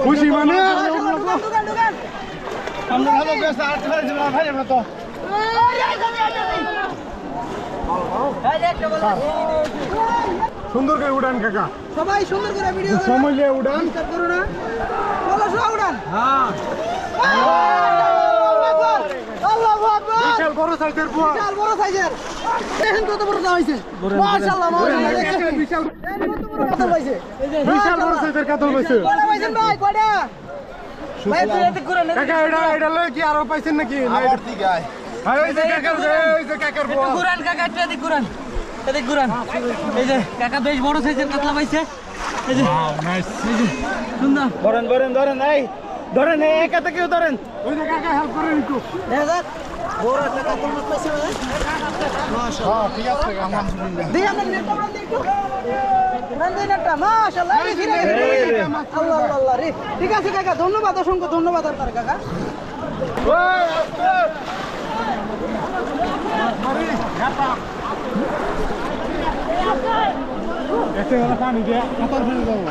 খুশি মানে সুন্দর করে উড়ান কাকা, সবাই সুন্দর করে ভিডিও সময় নিয়ে উড়ান করো না, বলো সব উড়ান। হ্যাঁ আল্লাহু আকবার, বিশাল বড় সাইজের বুয়া, বিশাল বড় সাইজের। দেখেন কত বড় দাম হইছে, মাশাআল্লাহ মাশাআল্লাহ, দেখেন বিশাল কত বড় কাতল হইছে, বিশাল বড় সাইজের কাতল হইছে। কয়টা পাইছেন ভাই, কয়টা ভাই? তুই করে নে কাকা এটা লয় কি আরো পাইছেন নাকি? আমার দিকে আয়। এই যে কাকার বুয়া, ঘুরান কাকা, একটু এদিক ঘুরান, এদিক ঘুরান। এই যে কাকা বেশ বড় সাইজের কাতলা পাইছে। এই যে সুন্দর, ধরেন ধরেন ধরেন, এই ধরেন, এই একা থেকেও ধরেন। ওই যে কাকা হেল্প করেন একটু। দেখা যাক বড় একটা কাতল মাছ পাইছে ভাই, মাশাআল্লাহ। ঠিক আছে আলহামদুলিল্লাহ। দেই আমরা নেটটা উড়ান দেই একটু, উড়ান দেই নেটটা, মাশাআল্লাহ। এই ফিরে গেছে, আল্লাহ আল্লাহ আল্লাহ রে। ঠিক আছে কাকা, ধন্যবাদ, অসংখ্য ধন্যবাদ আপনার কাকা। একটা পানি দিয়ে কাতল ফেলে দেবো।